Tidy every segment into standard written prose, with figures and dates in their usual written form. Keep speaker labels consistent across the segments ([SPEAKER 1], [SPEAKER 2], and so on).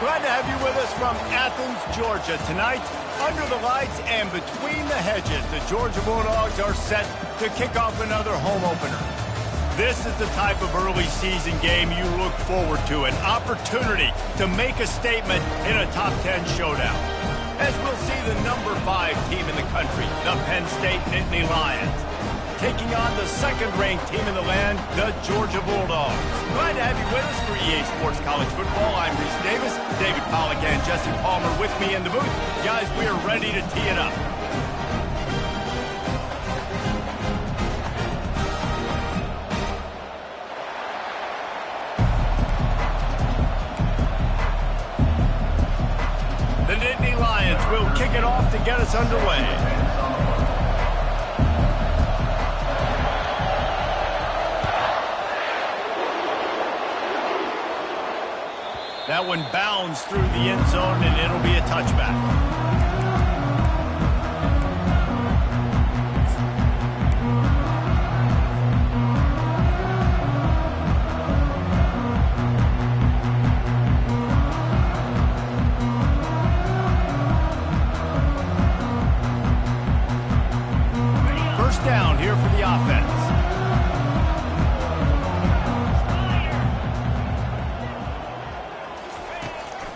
[SPEAKER 1] Glad to have you with us from Athens, Georgia. Tonight, under the lights and between the hedges, the Georgia Bulldogs are set to kick off another home opener. This is the type of early season game you look forward to, an opportunity to make a statement in a top 10 showdown. As we'll see the number 5 team in the country, the Penn State Nittany Lions, taking on the second-ranked team in the land, the Georgia Bulldogs. Glad to have you with us for EA Sports College Football. I'm Reese Davis, David Pollack and Jesse Palmer with me in the booth. Guys, we are ready to tee it up. The Nittany Lions will kick it off to get us underway. That one bounds through the end zone, and it'll be a touchback. First down here for the offense.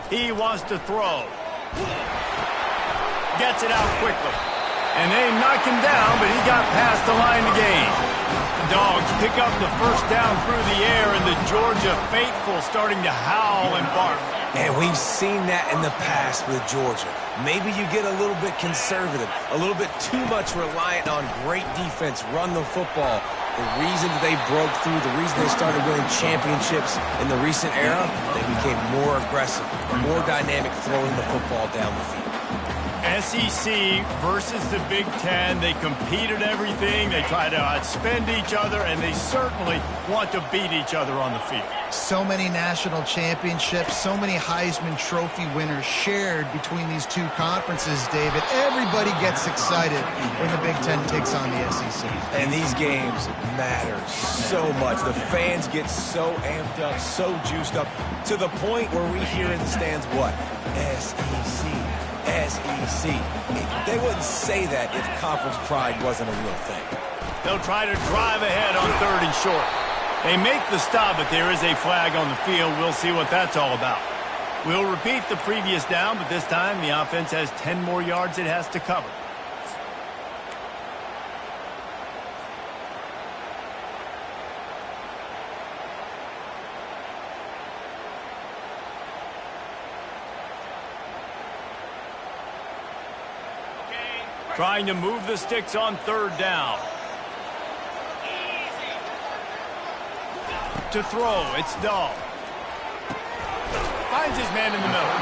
[SPEAKER 1] He wants to throw. Gets it out quickly. And they knock him down, but he got past the line to gain. The Dogs pick up the first down through the air, and the Georgia faithful starting to howl and bark.
[SPEAKER 2] And we've seen that in the past with Georgia. Maybe you get a little bit conservative, a little bit too much reliant on great defense, run the football. The reason that they broke through, the reason they started winning championships in the recent era, they became more aggressive, more dynamic throwing the football down the field.
[SPEAKER 1] SEC versus the Big Ten. They compete at everything. They try to outspend each other, and they certainly want to beat each other on the field.
[SPEAKER 3] So many national championships, so many Heisman Trophy winners shared between these two conferences, David. Everybody gets excited when the Big Ten takes on the SEC.
[SPEAKER 2] And these games matter so much. The fans get so amped up, so juiced up, to the point where we hear in the stands, what? SEC. SEC. They wouldn't say that if conference pride wasn't a real thing.
[SPEAKER 1] They'll try to drive ahead on 3rd and short. They make the stop, but there is a flag on the field. We'll see what that's all about. We'll repeat the previous down, but this time the offense has 10 more yards it has to cover. Trying to move the sticks on 3rd down. To throw, it's Dahl. Finds his man in the middle.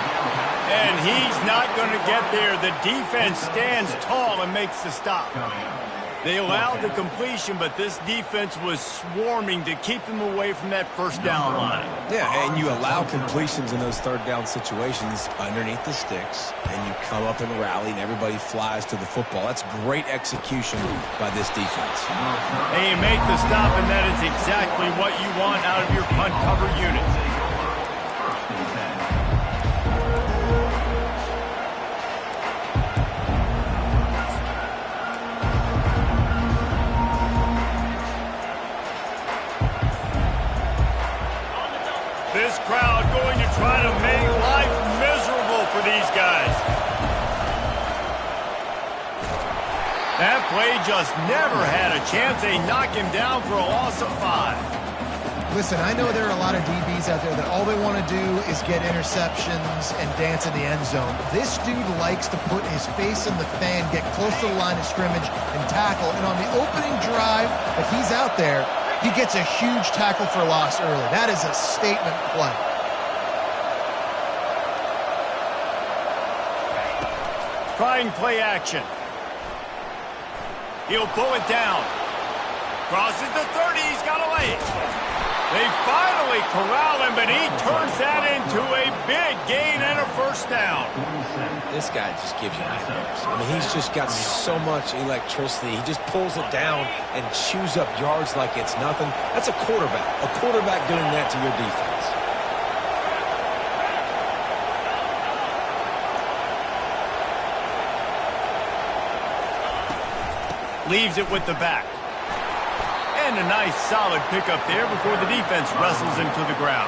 [SPEAKER 1] And he's not going to get there. The defense stands tall and makes the stop. They allowed the completion, but this defense was swarming to keep him away from that first down line.
[SPEAKER 2] Yeah, and you allow completions in those 3rd down situations underneath the sticks, and you come up and rally, and everybody flies to the football. That's great execution by this defense.
[SPEAKER 1] They make the stop, and that is exactly what you want out of your punt cover unit. This crowd going to try to make life miserable for these guys. That play just never had a chance. They knock him down for a loss of 5.
[SPEAKER 3] Listen, I know there are a lot of DBs out there that all they want to do is get interceptions and dance in the end zone. This dude likes to put his face in the fan, get close to the line of scrimmage, and tackle. And on the opening drive that he's out there, He gets a huge tackle for loss early. That is a statement play.
[SPEAKER 1] Trying play action. He'll pull it down. Crosses the 30. He's got a leg. They finally corral him, but he turns that into a big gain and a first down.
[SPEAKER 2] This guy just gives you nightmares. I mean, he's just got so much electricity. He just pulls it down and chews up yards like it's nothing. That's a quarterback. A quarterback doing that to your defense.
[SPEAKER 1] Leaves it with the back. And a nice solid pickup there before the defense wrestles him to the ground.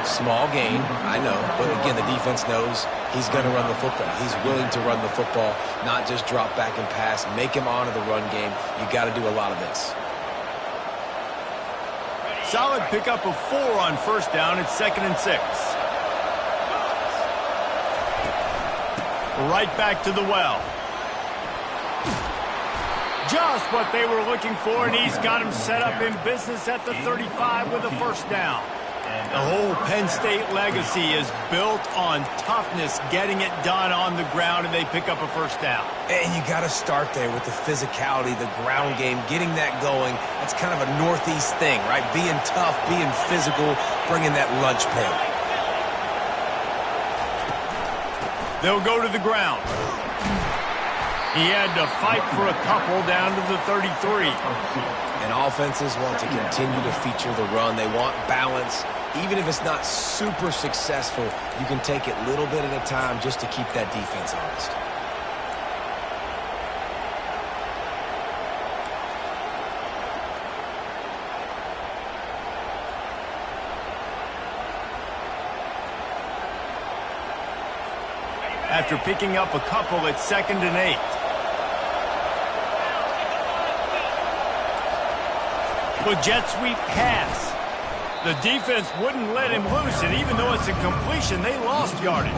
[SPEAKER 2] Small gain, I know, but again, the defense knows he's going to run the football. He's willing to run the football, not just drop back and pass, make him honor the run game. You got to do a lot of this.
[SPEAKER 1] Solid pickup of 4 on first down. It's 2nd and 6. Right back to the well. Just what they were looking for, and he's got him set up in business at the 35 with a first down. The whole Penn State legacy is built on toughness, getting it done on the ground, and they pick up a first down.
[SPEAKER 2] And you got to start there with the physicality, the ground game, getting that going. That's kind of a Northeast thing, right? Being tough, being physical, bringing that lunch pail.
[SPEAKER 1] They'll go to the ground. He had to fight for a couple down to the 33.
[SPEAKER 2] And offenses want to continue to feature the run. They want balance. Even if it's not super successful, you can take it little bit at a time just to keep that defense honest.
[SPEAKER 1] After picking up a couple, it's 2nd and 8. With jet sweep pass. The defense wouldn't let him loose, and even though it's a completion, they lost yardage.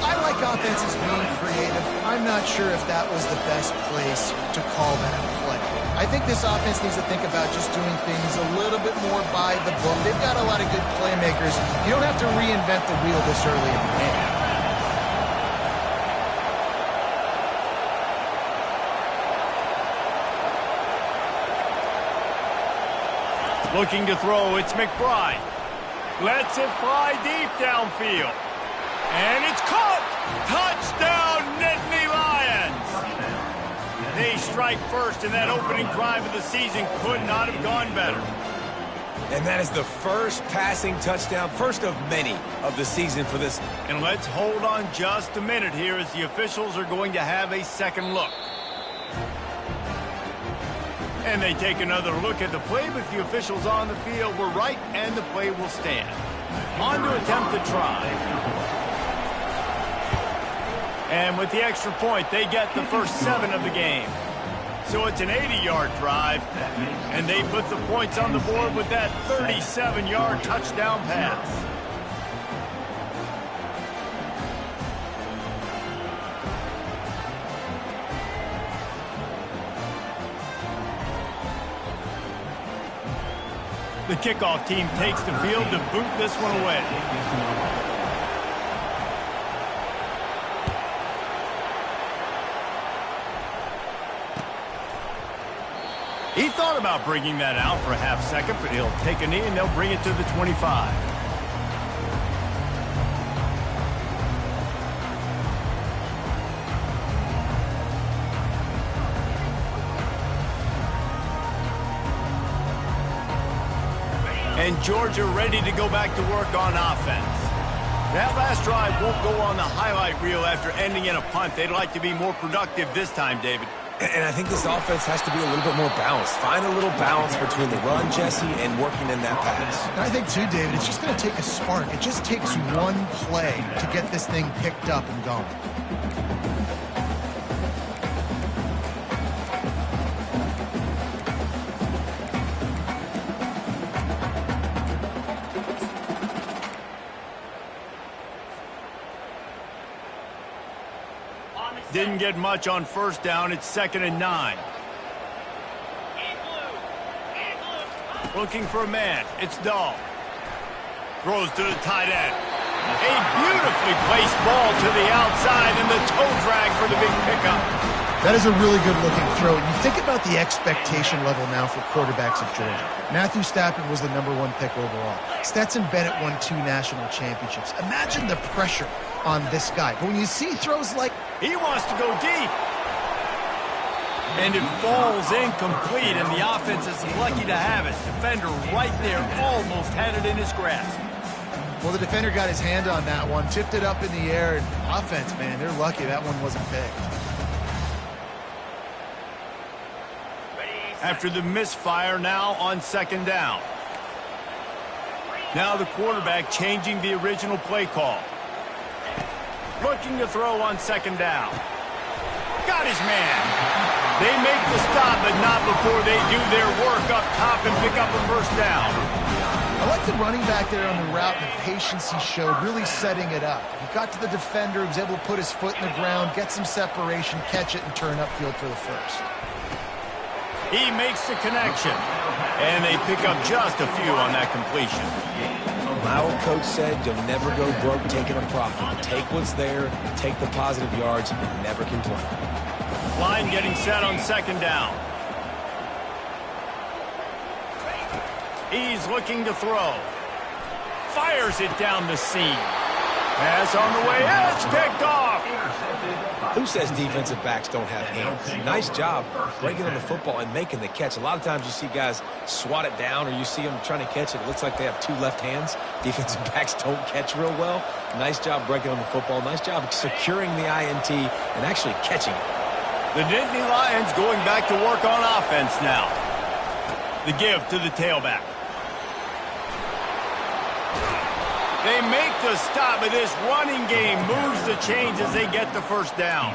[SPEAKER 3] I like offenses being creative. I'm not sure if that was the best place to call that play. I think this offense needs to think about just doing things a little bit more by the book. They've got a lot of good playmakers. You don't have to reinvent the wheel this early in the game.
[SPEAKER 1] Looking to throw, it's McBride. Lets it fly deep downfield. And it's caught! Touchdown, Nittany Lions! They strike first, and that opening drive of the season could not have gone better.
[SPEAKER 2] And that is the first passing touchdown, first of many of the season for this.
[SPEAKER 1] And let's hold on just a minute here as the officials are going to have a second look. And they take another look at the play, but the officials on the field were right, and the play will stand. On to attempt the try. And with the extra point, they get the first 7 of the game. So it's an 80-yard drive, and they put the points on the board with that 37-yard touchdown pass. The kickoff team takes the field to boot this one away. He thought about bringing that out for a half second, but he'll take a knee and they'll bring it to the 25. And Georgia ready to go back to work on offense. That last drive won't go on the highlight reel after ending in a punt. They'd like to be more productive this time, David.
[SPEAKER 2] And I think this offense has to be a little bit more balanced. Find a little balance between the run, Jesse, and working in that pass.
[SPEAKER 3] And I think, too, David, it's just going to take a spark. It just takes one play to get this thing picked up and going.
[SPEAKER 1] Didn't get much on first down. It's 2nd and 9. Looking for a man. It's Dahl. Throws to the tight end. A beautifully placed ball to the outside and the toe drag for the big pickup.
[SPEAKER 3] That is a really good-looking throw. And you think about the expectation level now for quarterbacks at Georgia. Matthew Stafford was the #1 pick overall. Stetson Bennett won 2 national championships. Imagine the pressure on this guy. But when you see throws like...
[SPEAKER 1] He wants to go deep. And it falls incomplete, and the offense is lucky to have it. Defender right there almost had it in his grasp.
[SPEAKER 3] Well, the defender got his hand on that one, tipped it up in the air, and offense, man, they're lucky that one wasn't picked.
[SPEAKER 1] After the misfire, now on 2nd down. Now the quarterback changing the original play call. Looking to throw on 2nd down. Got his man. They make the stop, but not before they do their work up top and pick up a 1st down.
[SPEAKER 3] I like the running back there on the route and the patience he showed, really setting it up. He got to the defender, he was able to put his foot in the ground, get some separation, catch it, and turn upfield for the 1st.
[SPEAKER 1] He makes the connection, and they pick up just a few on that completion.
[SPEAKER 2] My old coach said you'll never go broke taking a profit. Take what's there, take the positive yards, and never complain.
[SPEAKER 1] Line getting set on 2nd down. He's looking to throw. Fires it down the seam. Pass on the way. It's picked off.
[SPEAKER 2] Who says defensive backs don't have hands? Nice job breaking on the football and making the catch. A lot of times you see guys swat it down or you see them trying to catch it. It looks like they have 2 left hands. Defensive backs don't catch real well. Nice job breaking on the football. Nice job securing the INT and actually catching it.
[SPEAKER 1] The Nittany Lions going back to work on offense now. The give to the tailback. They make the stop, but this running game moves the chains as they get the 1st down.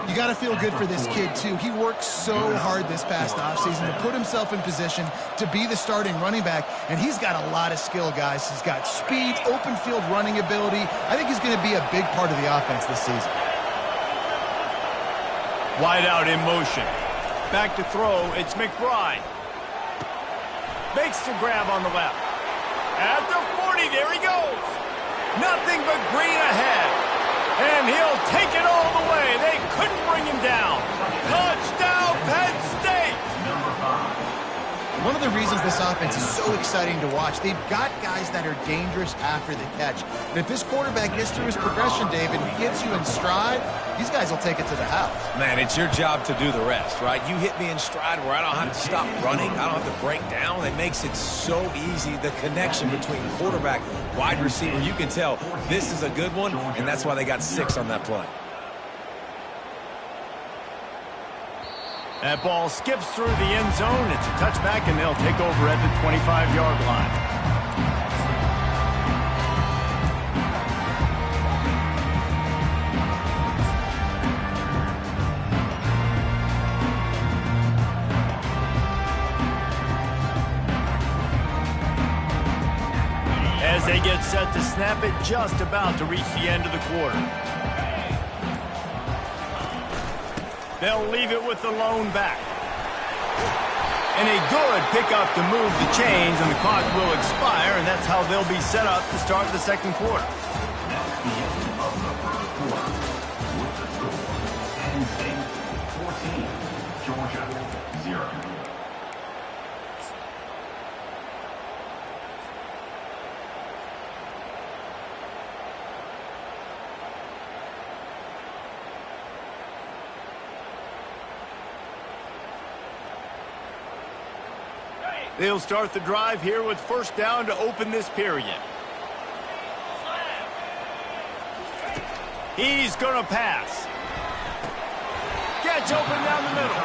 [SPEAKER 3] You got to feel good for this kid, too. He worked so hard this past offseason to put himself in position to be the starting running back, and he's got a lot of skill, guys. He's got speed, open field running ability. I think he's going to be a big part of the offense this season.
[SPEAKER 1] Wide out in motion. Back to throw, it's McBride. Makes the grab on the left. At the 40, there he goes. Nothing but green ahead. And he'll take it all the way. They couldn't bring him down. Touchdown, Penn State.
[SPEAKER 3] One of the reasons this offense is so exciting to watch, they've got guys that are dangerous after the catch. And if this quarterback gets through his progression, David, and gets you in stride, these guys will take it to the house.
[SPEAKER 2] Man, it's your job to do the rest, right? You hit me in stride where I don't have to stop running. I don't have to break down. It makes it so easy. The connection between quarterback, wide receiver, you can tell this is a good one, and that's why they got 6 on that play.
[SPEAKER 1] That ball skips through the end zone. It's a touchback, and they'll take over at the 25-yard line. As they get set to snap it, just about to reach the end of the quarter. They'll leave it with the lone back. And a good pickup to move the chains, and the clock will expire, and that's how they'll be set up to start the 2nd quarter.
[SPEAKER 4] Penn State 14, Georgia 0.
[SPEAKER 1] They'll start the drive here with 1st down to open this period. He's going to pass. Gets open down the middle.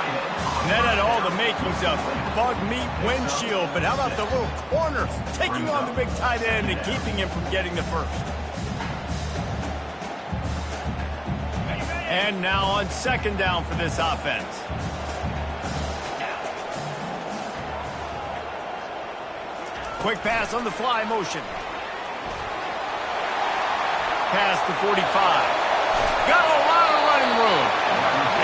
[SPEAKER 1] And that had all the makings of bug meat windshield, but how about the little corner taking on the big tight end and keeping him from getting the 1st? And now on 2nd down for this offense. Quick pass on the fly motion. Past the 45. Got a lot of running room.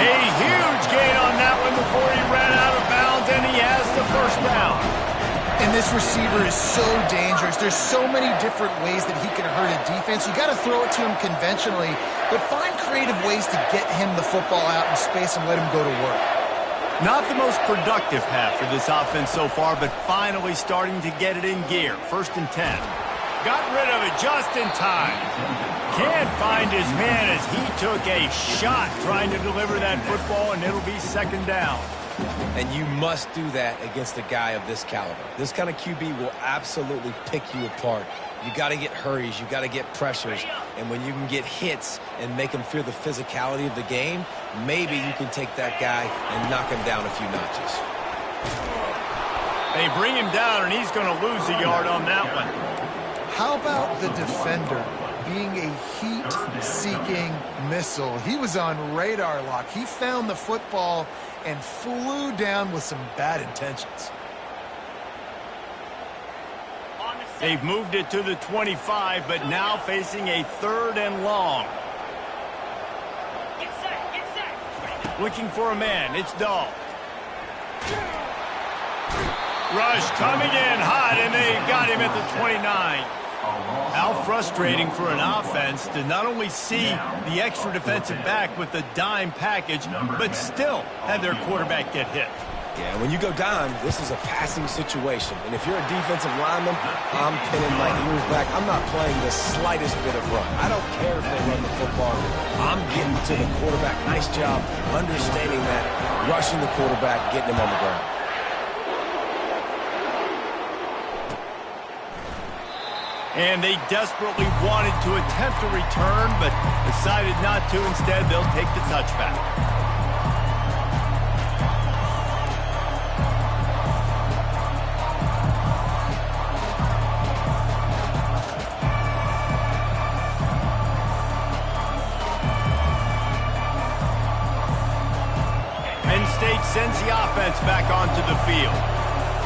[SPEAKER 1] A huge gain on that one before he ran out of bounds, and he has the 1st down.
[SPEAKER 3] And this receiver is so dangerous. There's so many different ways that he can hurt a defense. You got to throw it to him conventionally, but find creative ways to get him the football out in space and let him go to work.
[SPEAKER 1] Not the most productive half for this offense so far, but finally starting to get it in gear. 1st and 10. Got rid of it just in time. Can't find his man as he took a shot trying to deliver that football, and it'll be 2nd down.
[SPEAKER 2] And you must do that against a guy of this caliber. This kind of QB will absolutely pick you apart. You got to get hurries. You got to get pressures. And when you can get hits and make him feel the physicality of the game, maybe you can take that guy and knock him down a few notches.
[SPEAKER 1] They bring him down, and he's going to lose a yard on that one.
[SPEAKER 3] How about the defender being a heat-seeking missile? He was on radar lock. He found the football and flew down with some bad intentions.
[SPEAKER 1] They've moved it to the 25, but now facing a 3rd and long.
[SPEAKER 5] Get set.
[SPEAKER 1] Looking for a man. It's Dahl. Rush coming in hot, and they got him at the 29. How frustrating for an offense to not only see the extra defensive back with the dime package, but still have their quarterback get hit.
[SPEAKER 2] Yeah, when you go dime, this is a passing situation. And if you're a defensive lineman, I'm pinning my ears back. I'm not playing the slightest bit of run. I don't care if they run the football. I'm getting to the quarterback. Nice job understanding that, rushing the quarterback, getting him on the ground.
[SPEAKER 1] And they desperately wanted to attempt a return, but decided not to. Instead, they'll take the touchback. Penn State sends the offense back onto the field.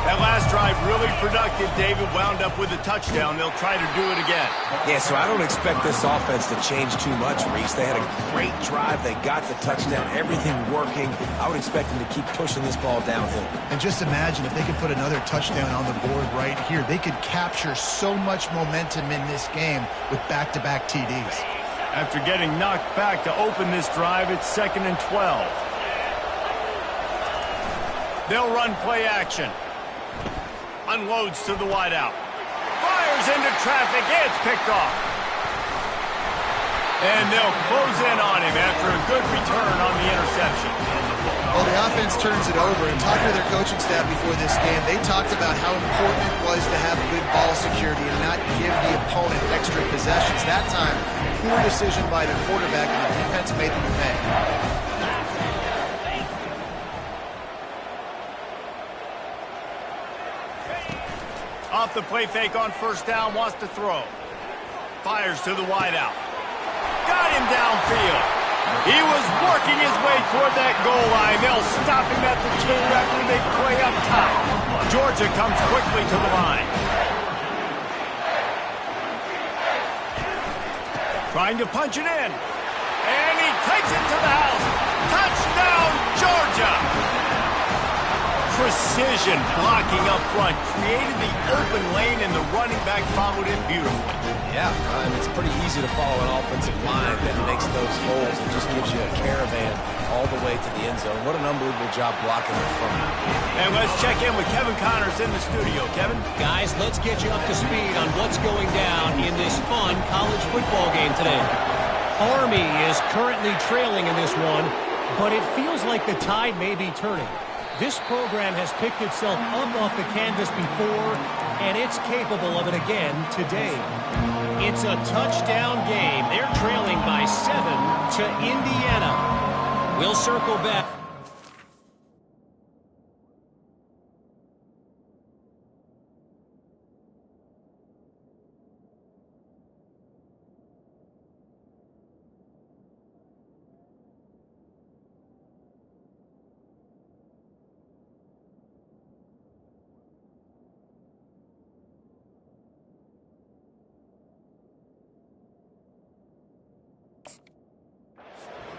[SPEAKER 1] That last drive really productive. David wound up with a touchdown. They'll try to do it again.
[SPEAKER 2] Yeah, so I don't expect this offense to change too much, Reese. They had a great drive. They got the touchdown. Everything working. I would expect them to keep pushing this ball downhill.
[SPEAKER 3] And just imagine if they could put another touchdown on the board right here. They could capture so much momentum in this game with back-to-back TDs.
[SPEAKER 1] After getting knocked back to open this drive, it's 2nd and 12. They'll run play action. Unloads to the wideout. Fires into traffic. It's picked off. And they'll close in on him after a good return on the interception.
[SPEAKER 3] Well, the offense turns it over. And talking to their coaching staff before this game, they talked about how important it was to have good ball security and not give the opponent extra possessions. That time, poor decision by the quarterback, and the defense made them pay.
[SPEAKER 1] Off the play fake on 1st down, wants to throw. Fires to the wideout. Got him downfield. He was working his way toward that goal line. They'll stop him at the 2 after they play up top. Georgia comes quickly to the line. Trying to punch it in. And he takes it to the house. Touchdown, Georgia! Precision blocking up front, created the open lane, and the running back followed it beautifully.
[SPEAKER 2] Yeah, it's pretty easy to follow an offensive line that makes those holes and just gives you a caravan all the way to the end zone. What an unbelievable job blocking in front.
[SPEAKER 1] And let's check in with Kevin Connors in the studio. Kevin?
[SPEAKER 5] Guys, let's get you up to speed on what's going down in this fun college football game today. Army is currently trailing in this one, but it feels like the tide may be turning. This program has picked itself up off the canvas before, and it's capable of it again today. It's a touchdown game. They're trailing by 7 to Indiana. We'll circle back.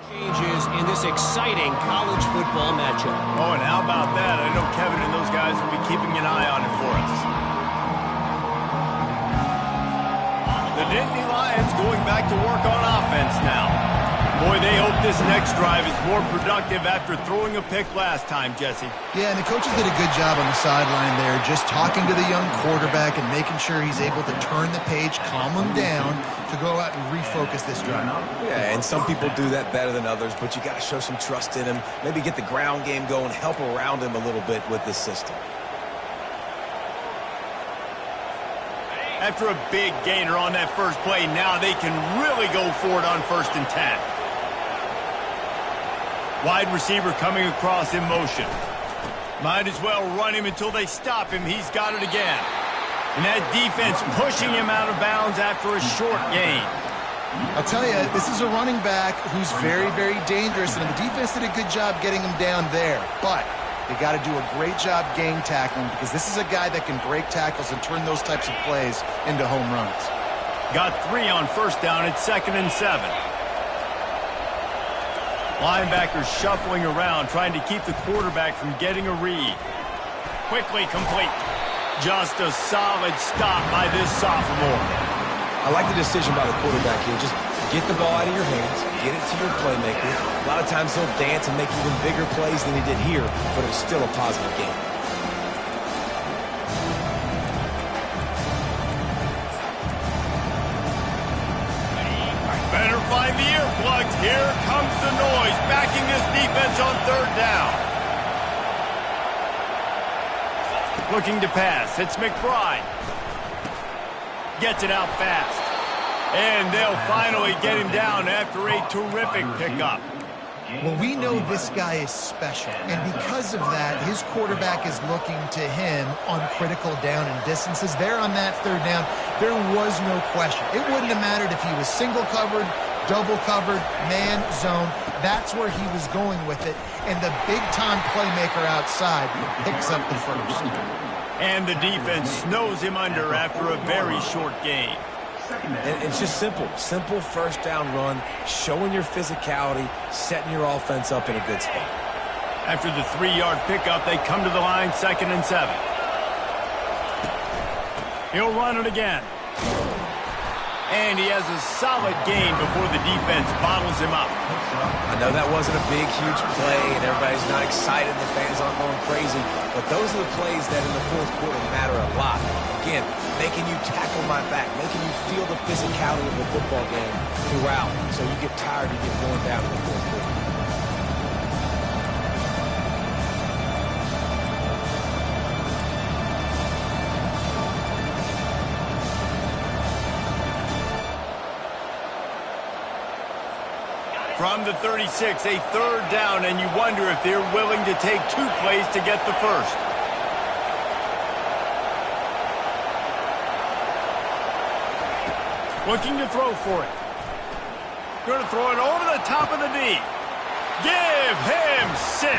[SPEAKER 5] Changes in this exciting college football matchup.
[SPEAKER 1] Oh, and how about that? I know Kevin and those guys will be keeping an eye on it for us. Nittany Lions going back to work on offense now. Boy, they hope this next drive is more productive after throwing a pick last time, Jesse.
[SPEAKER 3] Yeah, and the coaches did a good job on the sideline there, just talking to the young quarterback and making sure he's able to turn the page, calm him down to go out and refocus this drive.
[SPEAKER 2] Yeah, and some people do that better than others, but you got to show some trust in him, maybe get the ground game going, help around him a little bit with this system.
[SPEAKER 1] After a big gainer on that first play, now they can really go for it on 1st and 10. Wide receiver coming across in motion. Might as well run him until they stop him. He's got it again. And that defense pushing him out of bounds after a short gain.
[SPEAKER 3] I'll tell you, this is a running back who's very, very dangerous, and the defense did a good job getting him down there. But they got to do a great job gang tackling because this is a guy that can break tackles and turn those types of plays into home runs.
[SPEAKER 1] Got 3 on 1st down at 2nd and 7. Linebackers shuffling around, trying to keep the quarterback from getting a read. Quickly complete. Just a solid stop by this sophomore.
[SPEAKER 2] I like the decision by the quarterback here. Just get the ball out of your hands, get it to your playmaker. A lot of times he'll dance and make even bigger plays than he did here, but it was still a positive game.
[SPEAKER 1] Better find the earplugs. Here comes the noise, backing this defense on 3rd down. Looking to pass. It's McBride. Gets it out fast. And they'll finally get him down after a terrific pickup.
[SPEAKER 3] Well, we know this guy is special, and because of that, his quarterback is looking to him on critical down and distances. There on that 3rd down, there was no question. It wouldn't have mattered if he was single covered, double covered, man, zone. That's where he was going with it, and the big-time playmaker outside picks up the first.
[SPEAKER 1] And the defense snows him under after a very short game.
[SPEAKER 2] And it's just simple 1st down run, showing your physicality, setting your offense up in a good spot.
[SPEAKER 1] After the 3-yard pickup, they come to the line 2nd and 7. He'll run it again. And he has a solid gain before the defense bottles him up.
[SPEAKER 2] I know that wasn't a big, huge play, and everybody's not excited, the fans aren't going crazy, but those are the plays that in the 4th quarter matter a lot. Again, making you tackle my back, making you feel the physicality of the football game throughout, so you get tired, you get worn down in the 4th quarter.
[SPEAKER 1] From the 36, a 3rd down, and you wonder if they're willing to take 2 plays to get the first. Looking to throw for it. Going to throw it over the top of the D. Give him 6.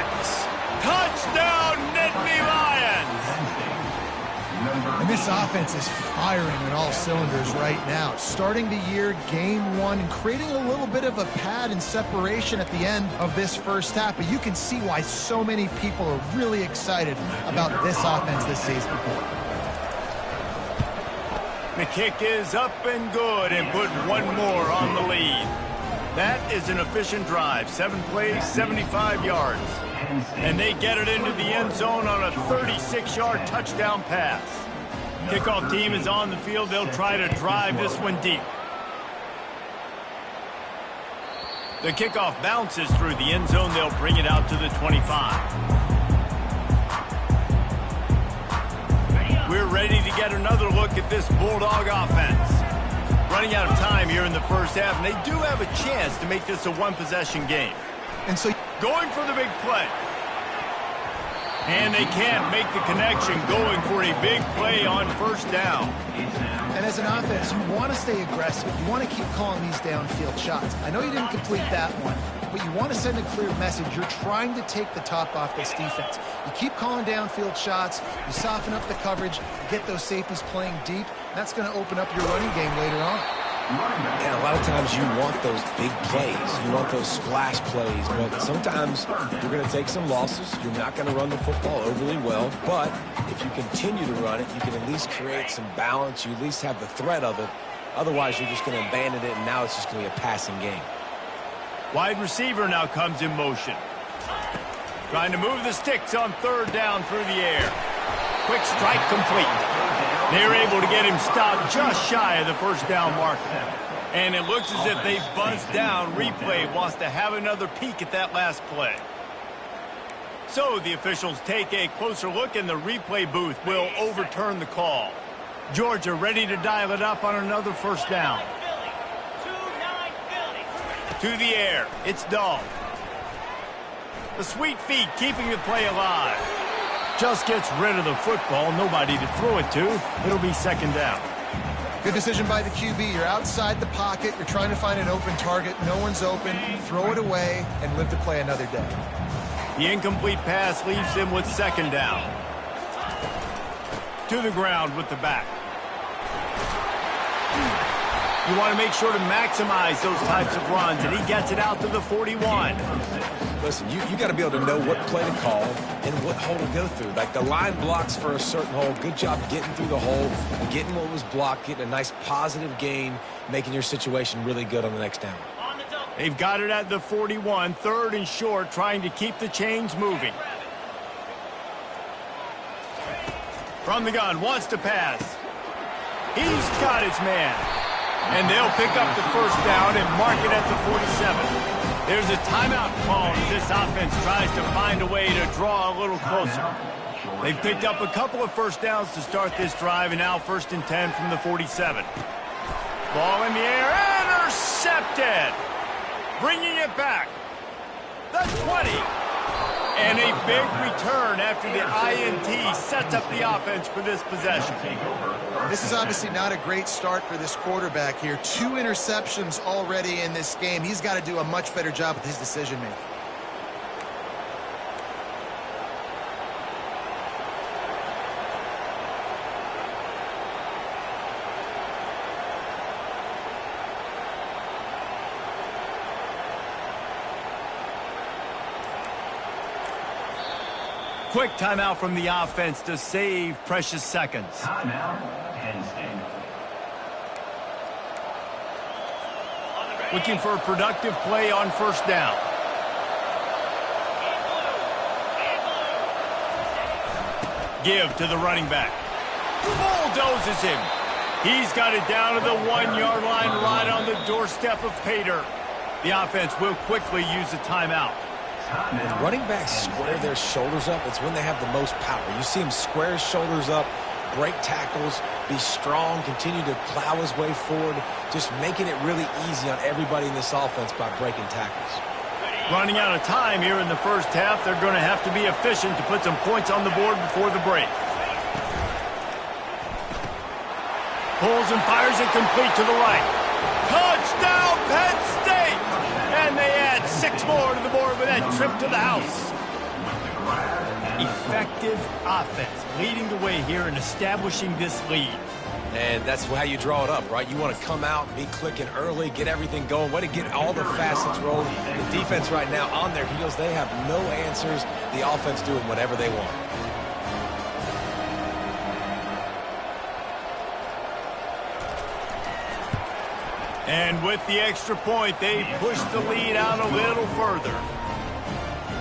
[SPEAKER 1] Touchdown, Nittany Lions!
[SPEAKER 3] And this offense is firing on all cylinders right now. Starting the year, game 1, and creating a little bit of a pad and separation at the end of this first half. But you can see why so many people are really excited about this offense this season.
[SPEAKER 1] The kick is up and good, and put one more on the lead. That is an efficient drive. 7 plays, 75 yards. And they get it into the end zone on a 36-yard touchdown pass. Kickoff team is on the field. They'll try to drive this one deep. The kickoff bounces through the end zone. They'll bring it out to the 25. We're ready to get another look at this Bulldog offense. Running out of time here in the first half, and they do have a chance to make this a one-possession game.
[SPEAKER 3] And so
[SPEAKER 1] going for the big play. And they can't make the connection, going for a big play on 1st down.
[SPEAKER 3] And as an offense, you want to stay aggressive. You want to keep calling these downfield shots. I know you didn't complete that one, but you want to send a clear message. You're trying to take the top off this defense. You keep calling downfield shots. You soften up the coverage. You get those safeties playing deep. That's going to open up your running game later on.
[SPEAKER 2] And a lot of times you want those big plays. You want those splash plays. But sometimes you're going to take some losses. You're not going to run the football overly well. But if you continue to run it, you can at least create some balance. You at least have the threat of it. Otherwise, you're just going to abandon it, and now it's just going to be a passing game.
[SPEAKER 1] Wide receiver now comes in motion. Trying to move the sticks on third down through the air. Quick strike complete. They're able to get him stopped just shy of the first down marker. And it looks as if they buzzed down. Replay wants to have another peek at that last play. So the officials take a closer look, and the replay booth will overturn the call. Georgia ready to dial it up on another first down. To the air. It's Dahl. The sweet feet keeping the play alive. Just gets rid of the football. Nobody to throw it to. It'll be second down.
[SPEAKER 3] Good decision by the QB. You're outside the pocket. You're trying to find an open target. No one's open. Throw it away and live to play another day.
[SPEAKER 1] The incomplete pass leaves him with second down. To the ground with the back. You want to make sure to maximize those types of runs, and he gets it out to the 41.
[SPEAKER 2] Listen, you got to be able to know what play to call and what hole to go through. Like, the line blocks for a certain hole. Good job getting through the hole, getting what was blocked, getting a nice positive gain, making your situation really good on the next down.
[SPEAKER 1] They've got it at the 41, third and short, trying to keep the chains moving. From the gun, wants to pass. He's got his man. And they'll pick up the first down and mark it at the 47. There's a timeout call as this offense tries to find a way to draw a little closer. They've picked up a couple of first downs to start this drive, and now first and 10 from the 47. Ball in the air, intercepted. Bringing it back. The 20. And a big return after the INT sets up the offense for this possession.
[SPEAKER 3] This is obviously not a great start for this quarterback here. 2 interceptions already in this game. He's got to do a much better job with his decision-making.
[SPEAKER 1] Quick timeout from the offense to save precious seconds.
[SPEAKER 4] Timeout, Penn State.
[SPEAKER 1] Looking for a productive play on first down. Give to the running back. Bulldozes him. He's got it down to the 1-yard line, right on the doorstep of Pater. The offense will quickly use a timeout.
[SPEAKER 2] When running backs square their shoulders up, it's when they have the most power. You see him square his shoulders up, break tackles, be strong, continue to plow his way forward, just making it really easy on everybody in this offense by breaking tackles.
[SPEAKER 1] Running out of time here in the first half, they're going to have to be efficient to put some points on the board before the break. Pulls and fires it complete to the right. Touchdown, Penn State! And they add 6 more to the board with that trip to the house. Effective offense leading the way here in establishing this lead.
[SPEAKER 2] And that's how you draw it up, right? You want to come out, be clicking early, get everything going, way to get all the facets rolling. The defense right now on their heels, they have no answers. The offense doing whatever they want.
[SPEAKER 1] And with the extra point, they push the lead out a little further.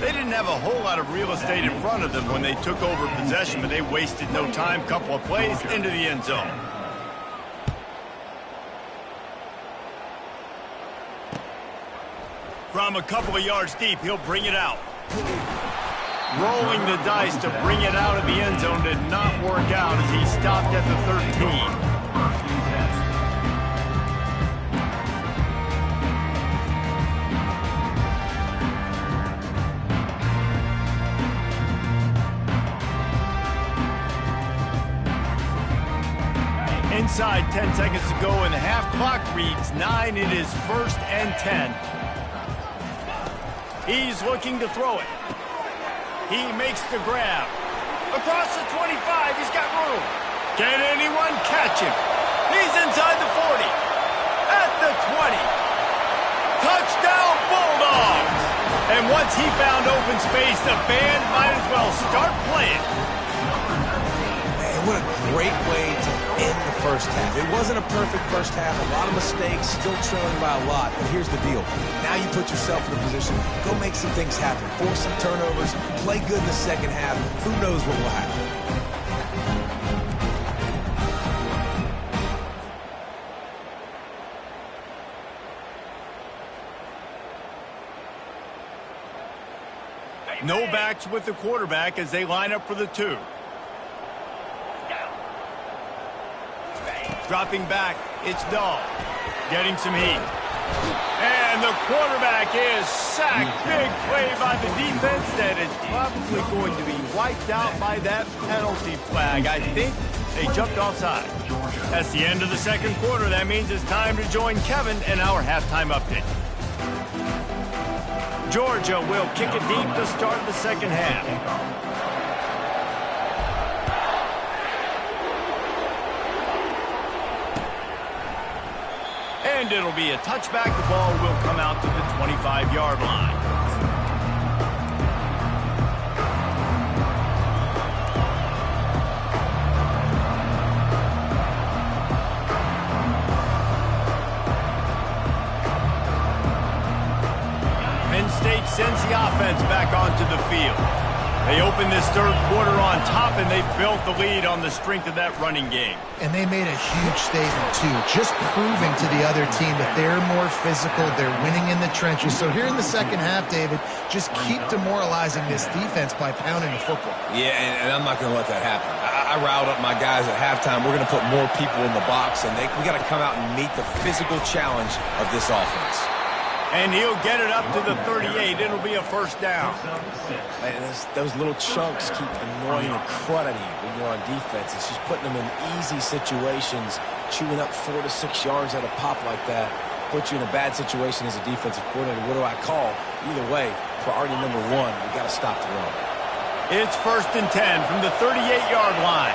[SPEAKER 1] They didn't have a whole lot of real estate in front of them when they took over possession, but they wasted no time. Couple of plays into the end zone. From a couple of yards deep, he'll bring it out. Rolling the dice to bring it out of the end zone did not work out as he stopped at the 13. Inside 10 seconds to go, and the half clock reads 9. It is first and 10. He's looking to throw it. He makes the grab. Across the 25, he's got room. Can anyone catch him? He's inside the 40. At the 20. Touchdown, Bulldogs! And once he found open space, the band might as well start playing.
[SPEAKER 2] Man, what a great way to end the first half. It wasn't a perfect first half, a lot of mistakes, still trailing by a lot, but here's the deal. Now you put yourself in a position, go make some things happen, force some turnovers, play good in the second half. Who knows what will happen?
[SPEAKER 1] No backs with the quarterback as they line up for the 2. Dropping back, it's Dahl. Getting some heat. And the quarterback is sacked. Big play by the defense that is probably going to be wiped out by that penalty flag. I think they jumped offside. That's the end of the second quarter. That means it's time to join Kevin in our halftime update. Georgia will kick it deep to start the second half. And it'll be a touchback. The ball will come out to the 25-yard line. State sends the offense back onto the field. They open this third quarter on top, and they built the lead on the strength of that running game.
[SPEAKER 3] And they made a huge statement, too, just proving to the other team that they're more physical, they're winning in the trenches. So here in the second half, David, just keep demoralizing this defense by pounding the football.
[SPEAKER 2] Yeah, and I'm not going to let that happen. I riled up my guys at halftime. We're going to put more people in the box, and we got to come out and meet the physical challenge of this offense.
[SPEAKER 1] And he'll get it up to the 38. It'll be a first down.
[SPEAKER 2] Man, those little chunks keep annoying the crud out of you when you're on defense. It's just putting them in easy situations, chewing up 4 to 6 yards at a pop like that. Put you in a bad situation as a defensive coordinator. What do I call? Either way, priority number 1, we got to stop the run.
[SPEAKER 1] It's 1st and 10 from the 38-yard line.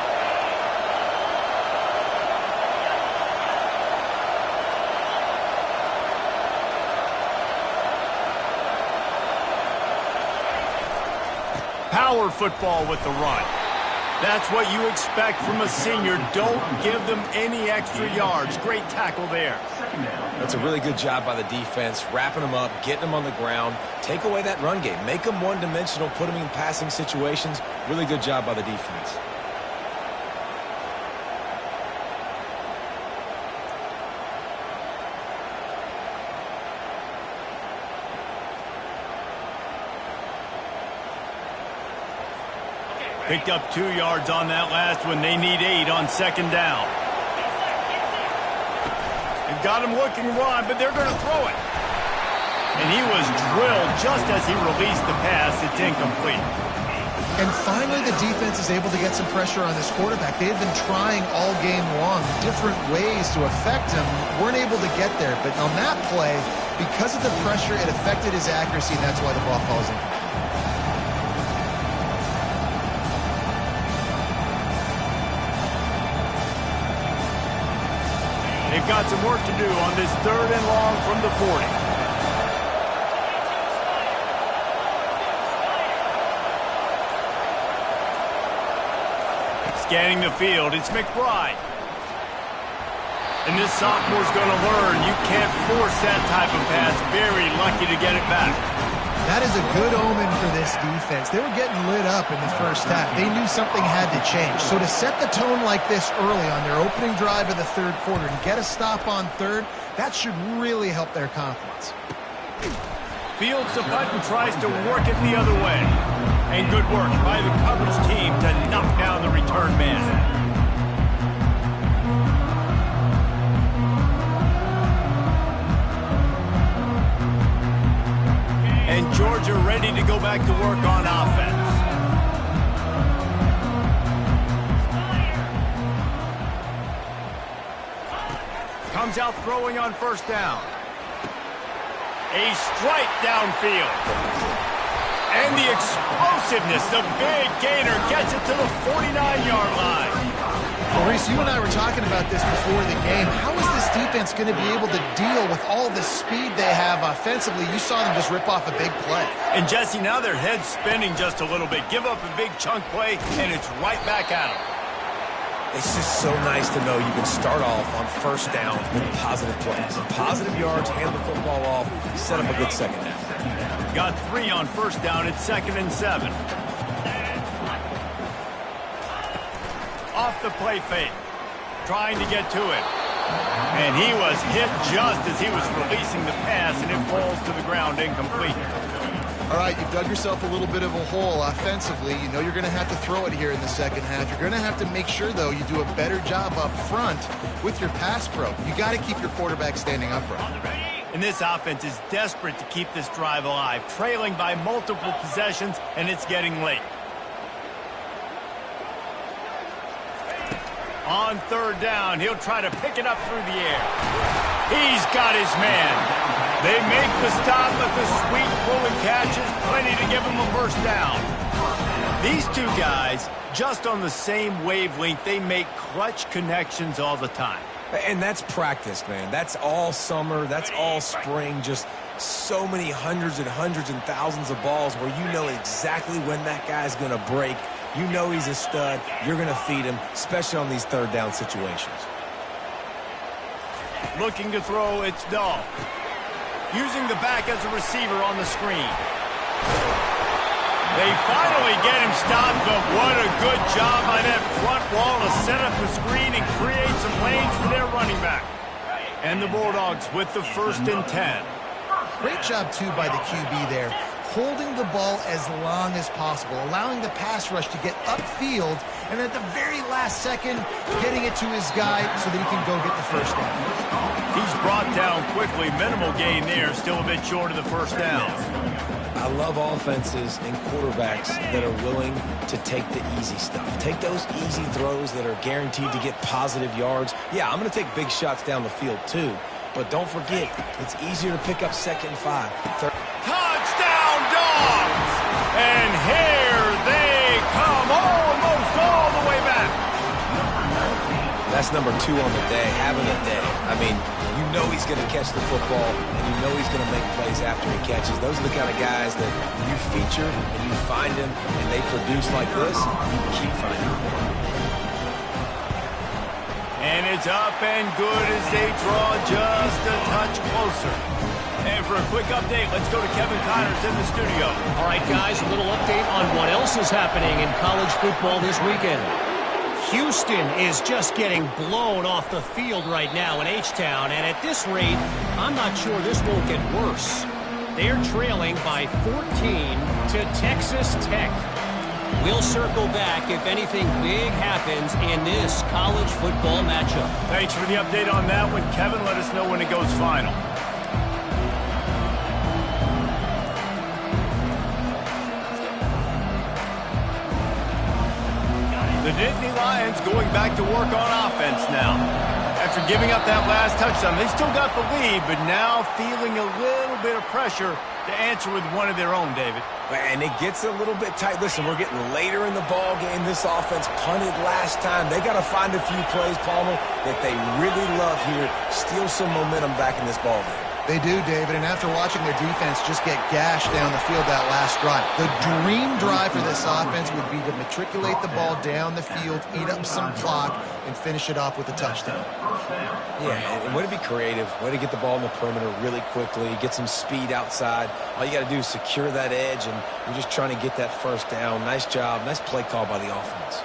[SPEAKER 1] Power football with the run. That's what you expect from a senior. Don't give them any extra yards. Great tackle there.
[SPEAKER 2] That's a really good job by the defense, wrapping them up, getting them on the ground. Take away that run game. Make them one-dimensional, put them in passing situations. Really good job by the defense.
[SPEAKER 1] Picked up 2 yards on that last one. They need 8 on second down. They've got him looking run, but they're going to throw it. And he was drilled just as he released the pass. It's incomplete.
[SPEAKER 3] And finally, the defense is able to get some pressure on this quarterback. They've been trying all game long different ways to affect him. Weren't able to get there. But on that play, because of the pressure, it affected his accuracy, and that's why the ball falls incomplete.
[SPEAKER 1] They've got some work to do on this 3rd and long from the 40. Scanning the field, it's McBride. And this sophomore's going to learn you can't force that type of pass. Very lucky to get it back.
[SPEAKER 3] That is a good omen for this defense. They were getting lit up in the first half. They knew something had to change. So to set the tone like this early on their opening drive of the third quarter and get a stop on third, that should really help their confidence.
[SPEAKER 1] Fields the punt and tries to work it the other way. And good work by the coverage team to knock down the return man. And Georgia ready to go back to work on offense. Comes out throwing on first down. A strike downfield. And the explosiveness, the big gainer gets it to the 49-yard line.
[SPEAKER 3] Maurice, you and I were talking about this before the game. How is this defense going to be able to deal with all the speed they have offensively? You saw them just rip off a big play.
[SPEAKER 1] And Jesse, now their head's spinning just a little bit. Give up a big chunk play, and it's right back at them.
[SPEAKER 2] It's just so nice to know you can start off on first down with positive plays. Positive yards, hand the football off, set up a good second half.
[SPEAKER 1] Got 3 on first down. It's 2nd and 7. Off the play fake. Trying to get to it. And he was hit just as he was releasing the pass, and it falls to the ground incomplete.
[SPEAKER 3] All right, you've dug yourself a little bit of a hole offensively. You know you're going to have to throw it here in the second half. You're going to have to make sure, though, you do a better job up front with your pass pro. You got to keep your quarterback standing upright.
[SPEAKER 1] And this offense is desperate to keep this drive alive, trailing by multiple possessions, and it's getting late. On 3rd down, he'll try to pick it up through the air. He's got his man. They make the stop, but the sweet pulling catch is plenty to give him a first down. These two guys, just on the same wavelength, they make clutch connections all the time.
[SPEAKER 2] And that's practice, man. That's all summer. That's all spring. Just so many hundreds and thousands of balls where you know exactly when that guy's going to break. You know he's a stud. You're going to feed him, especially on these 3rd down situations.
[SPEAKER 1] Looking to throw, it's Dahl. Using the back as a receiver on the screen. They finally get him stopped, but what a good job by that front wall to set up the screen and create some lanes for their running back. And the Bulldogs with the 1st and 10.
[SPEAKER 3] Great job, too, by the QB there, holding the ball as long as possible, allowing the pass rush to get upfield, and at the very last second, getting it to his guy so that he can go get the first down.
[SPEAKER 1] He's brought down quickly. Minimal gain there, still a bit short of the first down.
[SPEAKER 2] I love offenses and quarterbacks that are willing to take the easy stuff. Take those easy throws that are guaranteed to get positive yards. Yeah, I'm going to take big shots down the field, too. But don't forget, it's easier to pick up 2nd and 5.
[SPEAKER 1] Touchdown, Dogs! And here they come, almost all the way back.
[SPEAKER 2] That's number 2 on the day, having a day. I mean, you know he's going to catch the football, and you know he's going to make plays after he catches. Those are the kind of guys that you feature, and you find them, and they produce like this, you keep finding them.
[SPEAKER 1] And it's up and good as they draw just a touch closer. And for a quick update, let's go to Kevin Connors in the studio.
[SPEAKER 5] All right, guys, a little update on what else is happening in college football this weekend. Houston is just getting blown off the field right now in H-Town, and at this rate, I'm not sure this won't get worse. They're trailing by 14 to Texas Tech. We'll circle back if anything big happens in this college football matchup.
[SPEAKER 1] Thanks for the update on that one, Kevin. Let us know when it goes final. The Nittany Lions going back to work on offense now. After giving up that last touchdown, they still got the lead, but now feeling a little bit of pressure to answer with one of their own, David.
[SPEAKER 2] And it gets a little bit tight. Listen, we're getting later in the ball game. This offense punted last time. They got to find a few plays, Palmer, that they really love here. Steal some momentum back in this ball game.
[SPEAKER 3] They do, David, and after watching their defense just get gashed down the field that last drive, the dream drive for this offense would be to matriculate the ball down the field, eat up some clock, and finish it off with a touchdown.
[SPEAKER 2] Yeah, and way to be creative, way to get the ball in the perimeter really quickly, get some speed outside. All you got to do is secure that edge, and you're just trying to get that first down. Nice job, nice play call by the offense.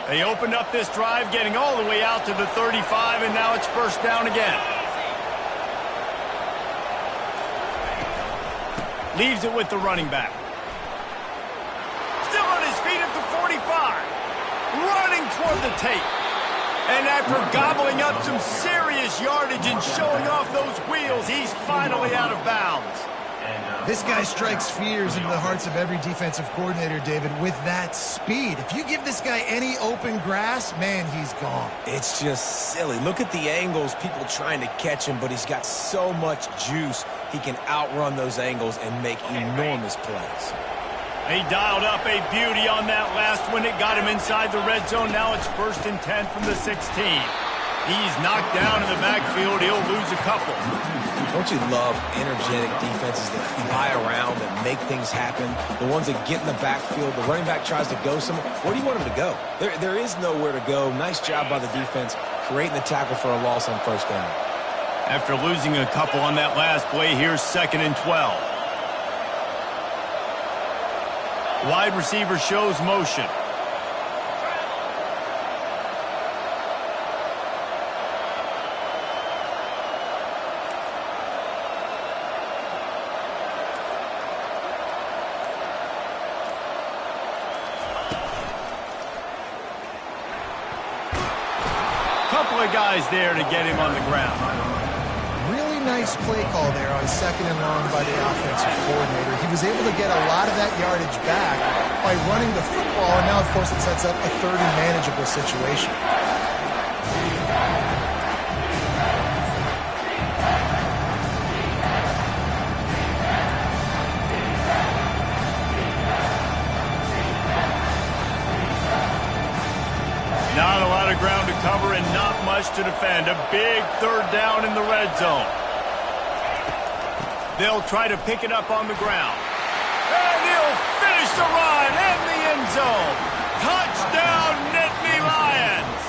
[SPEAKER 1] They opened up this drive, getting all the way out to the 35, and now it's first down again. Leaves it with the running back. Still on his feet at the 45. Running toward the tape. And after gobbling up some serious yardage and showing off those wheels, he's finally out of bounds.
[SPEAKER 3] This guy strikes fears into the hearts of every defensive coordinator, David, with that speed. If you give this guy any open grass, man, he's gone.
[SPEAKER 2] It's just silly. Look at the angles, people trying to catch him, but he's got so much juice. He can outrun those angles and make enormous plays.
[SPEAKER 1] He dialed up a beauty on that last one. It got him inside the red zone. Now it's first and 10 from the 16. He's knocked down in the backfield. He'll lose a couple.
[SPEAKER 2] Don't you love energetic defenses that fly around and make things happen? The ones that get in the backfield, the running back tries to go somewhere. Where do you want him to go? There is nowhere to go. Nice job by the defense creating the tackle for a loss on first down.
[SPEAKER 1] After losing a couple on that last play, here's 2nd and 12. Wide receiver shows motion. Couple of guys there to get him on the ground.
[SPEAKER 3] Really nice play call there on 2nd and long by the offensive coordinator. He was able to get a lot of that yardage back by running the football, and now, of course, it sets up a 3rd and manageable situation.
[SPEAKER 1] Not a lot of ground to cover and not much to defend. A big 3rd down in the red zone. They'll try to pick it up on the ground. And he'll finish the run in the end zone. Touchdown, Nittany Lions.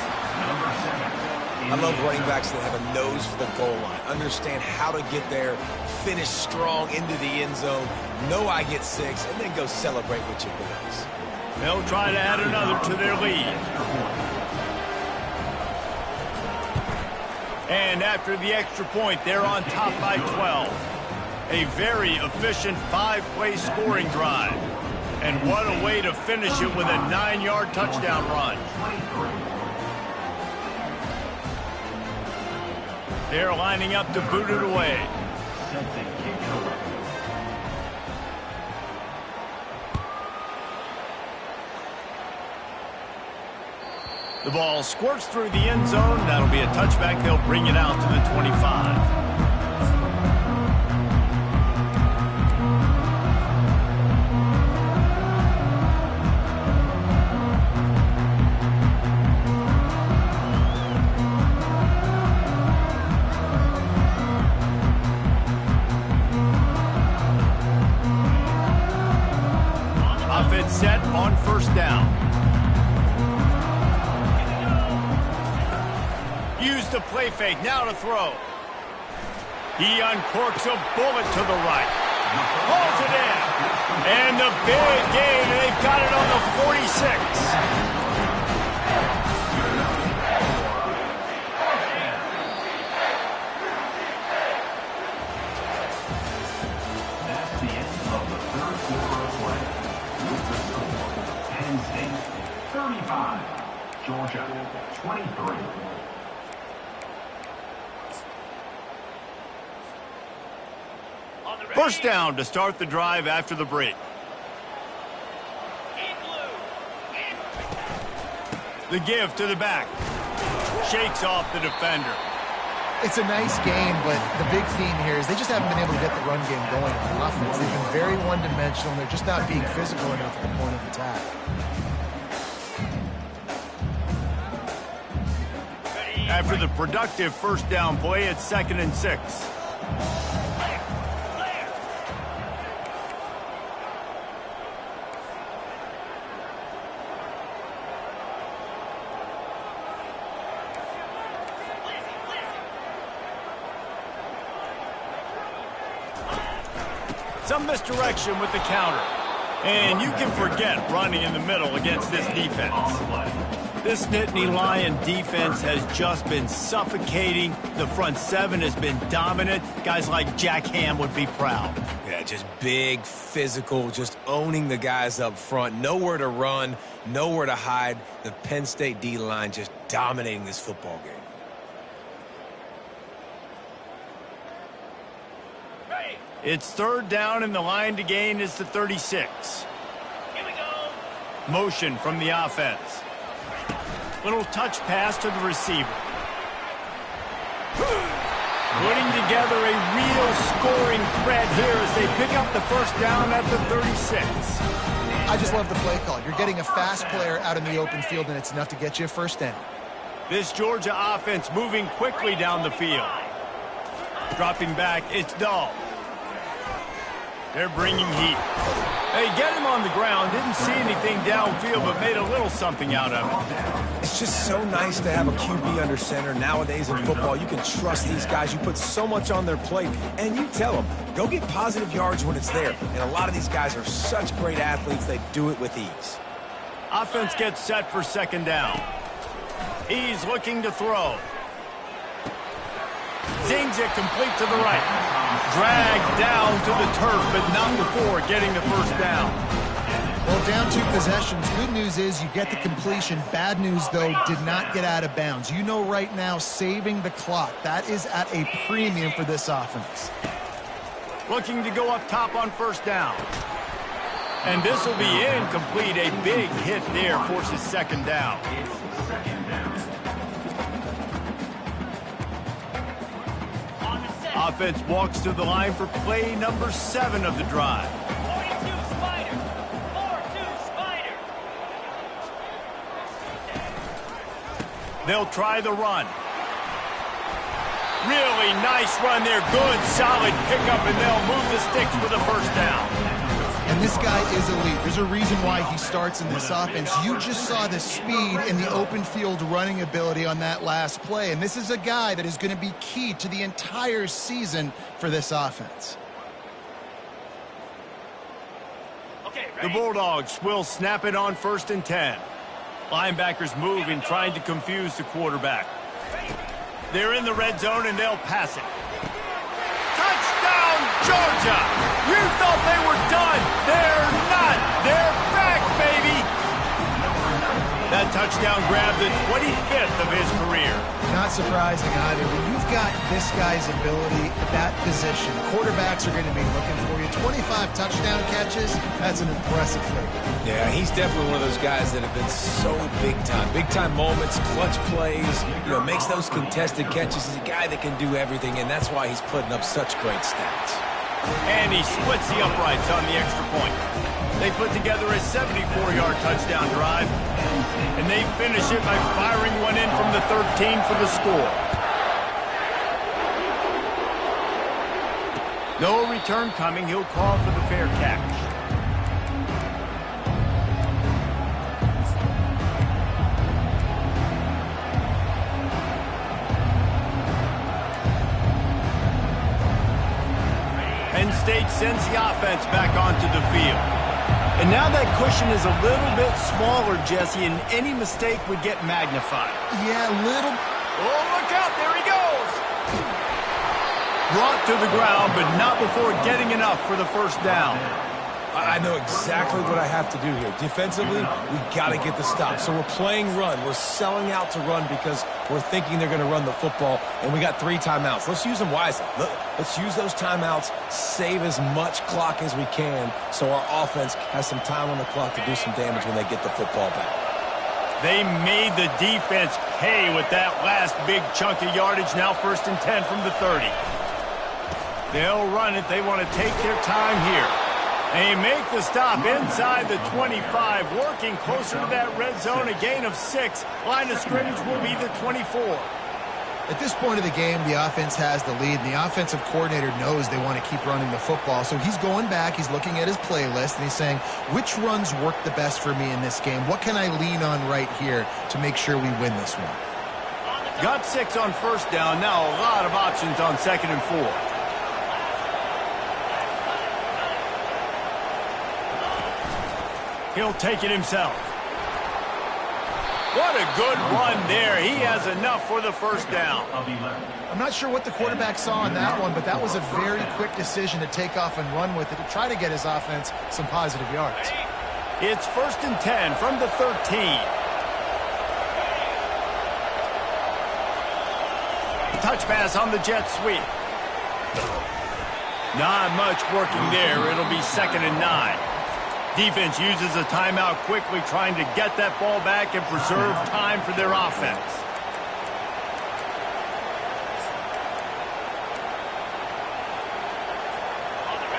[SPEAKER 2] I love running backs that have a nose for the goal line. Understand how to get there, finish strong into the end zone, know I get 6, and then go celebrate with your boys.
[SPEAKER 1] They'll try to add another to their lead. And after the extra point, they're on top by 12. A very efficient 5-play scoring drive. And what a way to finish it with a 9-yard touchdown run. They're lining up to boot it away. The ball squirts through the end zone. That'll be a touchback. They'll bring it out to the 25. Offense set on 1st down. Use the play fake, now to throw. He uncorks a bullet to the right. Hauls it in. And the big gain, and they've got it on the 46.
[SPEAKER 4] That's the end of the 3rd quarter of play. With the score, Penn State 35, Georgia 23.
[SPEAKER 1] First down to start the drive after the break. The give to the back. Shakes off the defender.
[SPEAKER 3] It's a nice game, but the big theme here is they just haven't been able to get the run game going on offense. They've been very one-dimensional, and they're just not being physical enough at the point of attack.
[SPEAKER 1] After the productive first down play, it's 2nd and 6. Some misdirection with the counter. And you can forget running in the middle against this defense. This Nittany Lion defense has just been suffocating. The front 7 has been dominant. Guys like Jack Ham would be proud.
[SPEAKER 2] Yeah, just big, physical, just owning the guys up front. Nowhere to run, nowhere to hide. The Penn State D-line just dominating this football game.
[SPEAKER 1] It's 3rd down, and the line to gain is the 36. Here we go. Motion from the offense. Little touch pass to the receiver. Putting together a real scoring threat here as they pick up the first down at the 36.
[SPEAKER 3] I just love the play call. You're getting a fast player out in the open field, and it's enough to get you a first down.
[SPEAKER 1] This Georgia offense moving quickly down the field. Dropping back, it's Dahl. They're bringing heat. They get him on the ground, didn't see anything downfield, but made a little something out of it.
[SPEAKER 2] It's just so nice to have a QB under center. Nowadays in football, you can trust these guys. You put so much on their plate, and you tell them, go get positive yards when it's there. And a lot of these guys are such great athletes, they do it with ease.
[SPEAKER 1] Offense gets set for second down. He's looking to throw. Zings it complete to the right. Dragged down to the turf, but not before getting the first down.
[SPEAKER 3] Well, down 2 possessions. Good news is you get the completion. Bad news, though, did not get out of bounds. You know right now, saving the clock. That is at a premium for this offense.
[SPEAKER 1] Looking to go up top on first down. And this will be incomplete. A big hit there forces second down. Offense walks to the line for play number 7 of the drive.
[SPEAKER 6] 42 Spider. 4-2 Spider.
[SPEAKER 1] They'll try the run. Really nice run there. Good, solid pickup, and they'll move the sticks with a first down.
[SPEAKER 3] And this guy is elite. There's a reason why he starts in this offense. You just saw the speed and the open field running ability on that last play. And this is a guy that is going to be key to the entire season for this offense.
[SPEAKER 1] The Bulldogs will snap it on 1st and 10. Linebackers moving, trying to confuse the quarterback. They're in the red zone, and they'll pass it. Touchdown, Georgia! You thought they were done. They're not. They're back, baby. That touchdown grabbed the 25th of his career.
[SPEAKER 3] Not surprising either. When you've got this guy's ability at that position, quarterbacks are going to be looking for you. 25 touchdown catches, that's an impressive figure.
[SPEAKER 2] Yeah, he's definitely one of those guys that have been so big time. Big time moments, clutch plays, makes those contested catches. He's a guy that can do everything, and that's why he's putting up such great stats.
[SPEAKER 1] And he splits the uprights on the extra point. They put together a 74-yard touchdown drive, and they finish it by firing one in from the 13 for the score. No return coming. He'll call for the fair catch. Penn State sends the offense back onto the field. And now that cushion is a little bit smaller, Jesse, and any mistake would get magnified.
[SPEAKER 3] Yeah, a little.
[SPEAKER 1] Oh, look out. There he goes. Brought to the ground, but not before getting enough for the first down.
[SPEAKER 2] I know exactly what I have to do here. Defensively, we got to get the stop. So we're playing run. We're selling out to run because we're thinking they're going to run the football, and we got 3 timeouts. Let's use them wisely. Let's use those timeouts, save as much clock as we can so our offense has some time on the clock to do some damage when they get the football back.
[SPEAKER 1] They made the defense pay with that last big chunk of yardage. Now 1st and 10 from the 30. They'll run it. They want to take their time here. They make the stop inside the 25, working closer to that red zone, a gain of 6. Line of scrimmage will be the 24.
[SPEAKER 3] At this point of the game, the offense has the lead, and the offensive coordinator knows they want to keep running the football. So he's going back, he's looking at his playlist, and he's saying, which runs work the best for me in this game? What can I lean on right here to make sure we win this one?
[SPEAKER 1] Got 6 on first down. Now a lot of options on 2nd and 4. He'll take it himself. What a good run there. He has enough for the first down.
[SPEAKER 3] I'm not sure what the quarterback saw on that one, but that was a very quick decision to take off and run with it to try to get his offense some positive yards.
[SPEAKER 1] It's 1st and 10 from the 13. Touch pass on the jet sweep. Not much working there. It'll be 2nd and 9. Defense uses a timeout quickly, trying to get that ball back and preserve time for their offense.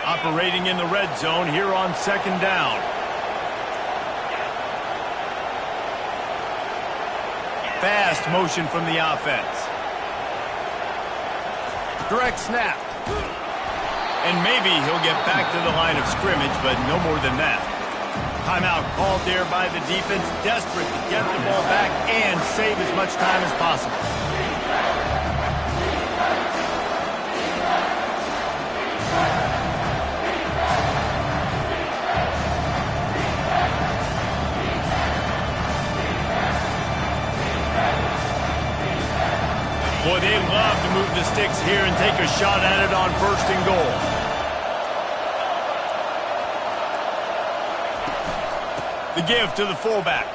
[SPEAKER 1] Operating in the red zone here on 2nd down. fast motion from the offense. Direct snap. And maybe he'll get back to the line of scrimmage, but no more than that. Timeout called there by the defense, desperate to get the ball back and save as much time as possible. Boy, they love to move the sticks here and take a shot at it on 1st and goal. The give to the fullback.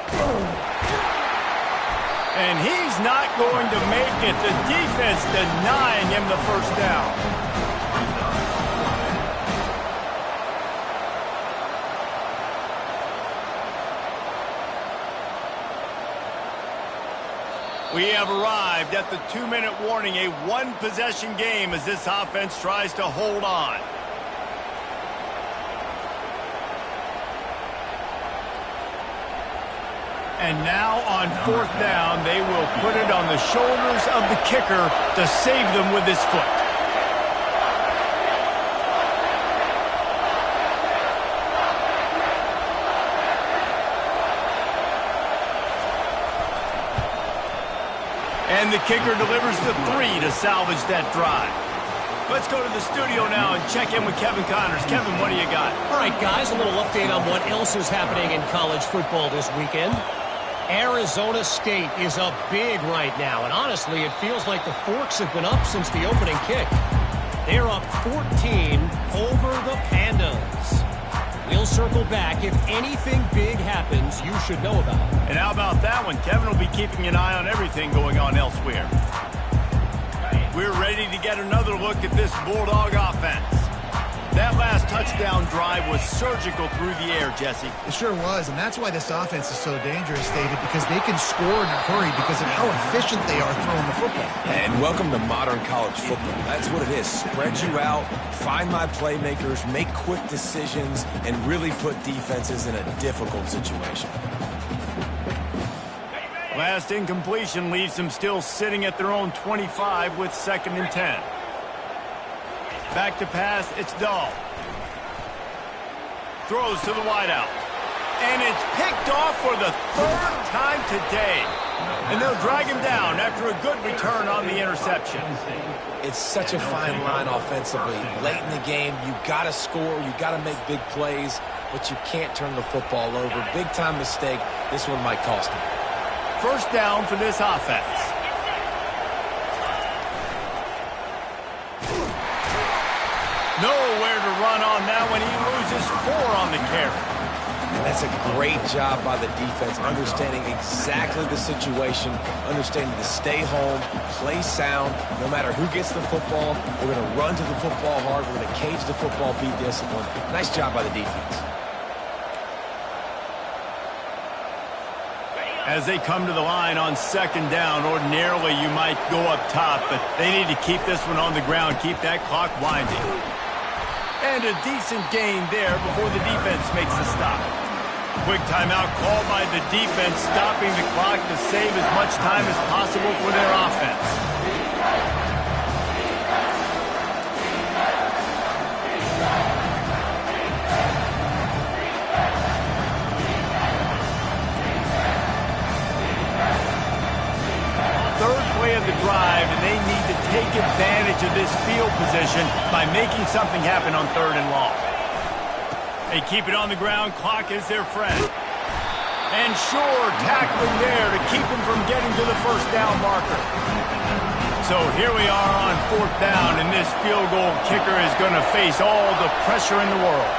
[SPEAKER 1] And he's not going to make it. The defense denying him the first down. We have arrived at the 2-minute warning, a one-possession game as this offense tries to hold on. And now on 4th down, they will put it on the shoulders of the kicker to save them with his foot. And the kicker delivers the 3 to salvage that drive. Let's go to the studio now and check in with Kevin Connors. Kevin, what do you got?
[SPEAKER 5] All right, guys, a little update on what else is happening in college football this weekend. Arizona State is up big right now, and honestly, it feels like the Forks have been up since the opening kick. They're up 14 over the Pandas. We'll circle back. If anything big happens, you should know about it.
[SPEAKER 1] And how about that one? Kevin will be keeping an eye on everything going on elsewhere. We're ready to get another look at this Bulldog offense. That last touchdown drive was surgical through the air, Jesse.
[SPEAKER 3] It sure was, and that's why this offense is so dangerous, David, because they can score in a hurry because of how efficient they are throwing the football.
[SPEAKER 2] And welcome to modern college football. That's what it is. Spread you out, find my playmakers, make quick decisions, and really put defenses in a difficult situation.
[SPEAKER 1] Last incompletion leaves them still sitting at their own 25 with 2nd and 10. Back to pass, it's Dahl. Throws to the wideout. And it's picked off for the 3rd time today. And they'll drag him down after a good return on the interception.
[SPEAKER 2] It's such a fine line offensively. Late in the game, you got to score, you got to make big plays, but you can't turn the football over. Big-time mistake. This one might cost him.
[SPEAKER 1] 1st down for this offense. Nowhere to run on that one. He loses 4 on the carry.
[SPEAKER 2] And that's a great job by the defense, understanding exactly the situation, understanding to stay home, play sound. No matter who gets the football, we're going to run to the football hard. We're going to cage the football, be disciplined. Nice job by the defense.
[SPEAKER 1] As they come to the line on 2nd down, ordinarily you might go up top, but they need to keep this one on the ground, keep that clock winding. And a decent gain there before the defense makes a stop. Quick timeout called by the defense, stopping the clock to save as much time as possible for their offense. Of the drive, and they need to take advantage of this field position by making something happen on 3rd and long. They keep it on the ground. Clock is their friend. And sure, tackling there to keep him from getting to the 1st down marker. So here we are on 4th down, and this field goal kicker is going to face all the pressure in the world.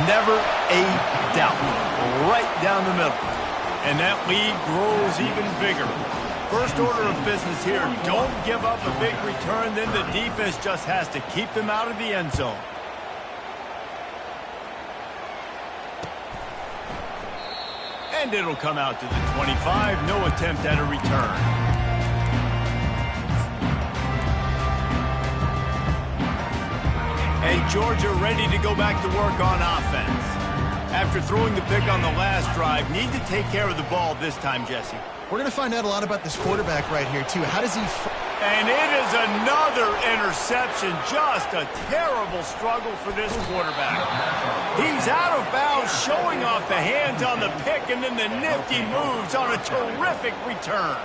[SPEAKER 1] Never a doubt. Right down the middle. And that lead grows even bigger. First order of business here, don't give up a big return, then the defense just has to keep them out of the end zone. And it'll come out to the 25, no attempt at a return. And Georgia ready to go back to work on offense. After throwing the pick on the last drive, need to take care of the ball this time, Jesse.
[SPEAKER 3] We're going to find out a lot about this quarterback right here, too. How does he...
[SPEAKER 1] And it is another interception. Just a terrible struggle for this quarterback. He's out of bounds, showing off the hands on the pick, and then the nifty moves on a terrific return.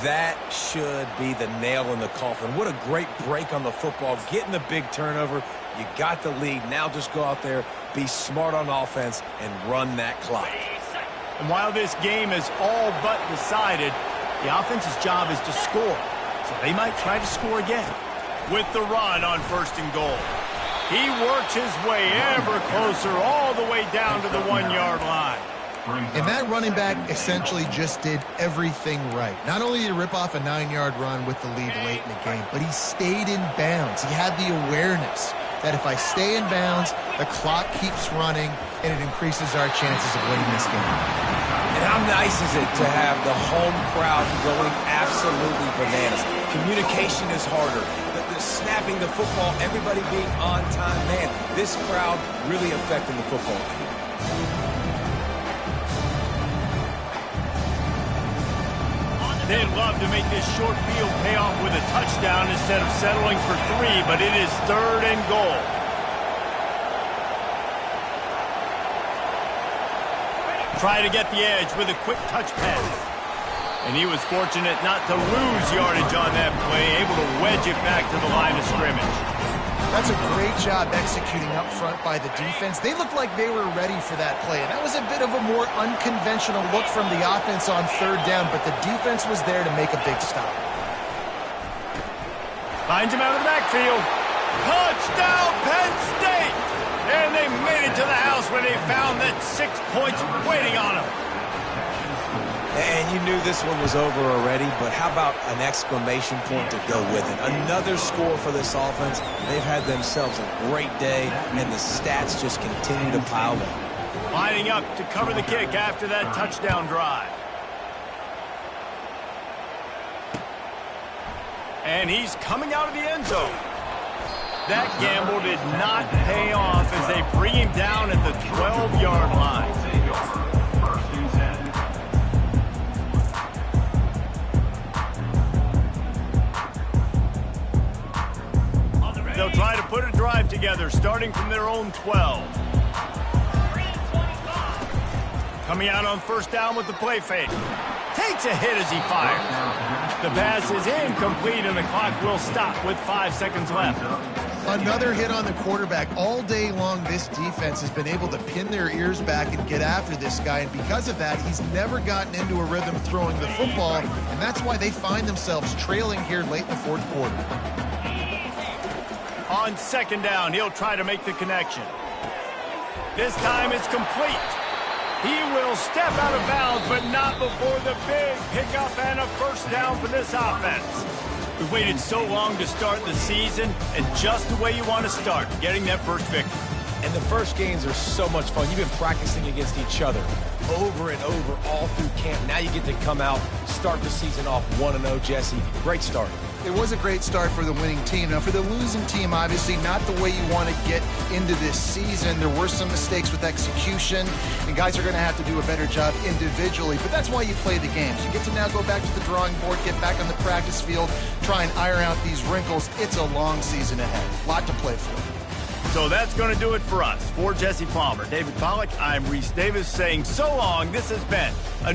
[SPEAKER 2] That should be the nail in the coffin. What a great break on the football. Getting the big turnover. You got the lead. Now just go out there, be smart on offense, and run that clock.
[SPEAKER 1] And while this game is all but decided, the offense's job is to score. So they might try to score again. With the run on 1st and goal. He works his way ever closer all the way down to the 1-yard line.
[SPEAKER 3] And that running back essentially just did everything right. Not only did he rip off a 9-yard run with the lead late in the game, but he stayed in bounds. He had the awareness that if I stay in bounds, the clock keeps running, and it increases our chances of winning this game.
[SPEAKER 2] And how nice is it to have the home crowd going absolutely bananas? Communication is harder. The snapping the football, everybody being on time. Man, this crowd really affecting the football game.
[SPEAKER 1] They'd love to make this short field pay off with a touchdown instead of settling for 3, but it is 3rd and goal. Try to get the edge with a quick touch pass. And he was fortunate not to lose yardage on that play, able to wedge it back to the line of scrimmage.
[SPEAKER 3] That's a great job executing up front by the defense. They looked like they were ready for that play. And that was a bit of a more unconventional look from the offense on 3rd down, but the defense was there to make a big stop.
[SPEAKER 1] Finds him out of the backfield. Touchdown, Penn State! And they made it to the house when they found that 6 points waiting on them.
[SPEAKER 2] And you knew this one was over already, but how about an exclamation point to go with it? Another score for this offense. They've had themselves a great day, and the stats just continue to pile up.
[SPEAKER 1] Lining up to cover the kick after that touchdown drive. And he's coming out of the end zone. That gamble did not pay off as they bring him down at the 12-yard line. They'll try to put a drive together, starting from their own 12. Coming out on 1st down with the play fake. Takes a hit as he fires. The pass is incomplete, and the clock will stop with 5 seconds left.
[SPEAKER 3] Another hit on the quarterback. All day long, this defense has been able to pin their ears back and get after this guy, and because of that, he's never gotten into a rhythm throwing the football, and that's why they find themselves trailing here late in the 4th quarter.
[SPEAKER 1] On 2nd down, he'll try to make the connection. This time it's complete. He will step out of bounds, but not before the big pickup and a 1st down for this offense. We've waited so long to start the season, and just the way you want to start, getting that first victory.
[SPEAKER 2] And the first games are so much fun. You've been practicing against each other over and over all through camp. Now you get to come out, start the season off 1-0, Jesse. Great start.
[SPEAKER 3] It was a great start for the winning team. Now, for the losing team, obviously not the way you want to get into this season. There were some mistakes with execution, and guys are going to have to do a better job individually. But that's why you play the games. You get to now go back to the drawing board, get back on the practice field, try and iron out these wrinkles. It's a long season ahead. A lot to play for.
[SPEAKER 1] So that's going to do it for us. For Jesse Palmer, David Pollack, I'm Reese Davis saying so long. This has been a